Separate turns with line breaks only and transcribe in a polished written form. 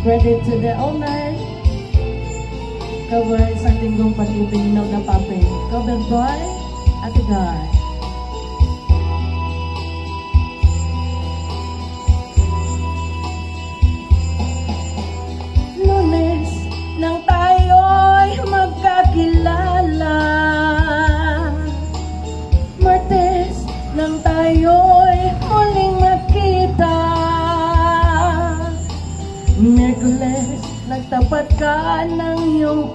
Credit to the owner. Cover isang linggong pag-ibininog na papel. Cover boy, Ate Guy. Lunes nang tayo'y magkakilala, Martes nang tayo'y muling magkita, Miyerkules nagtapat ka ng iyong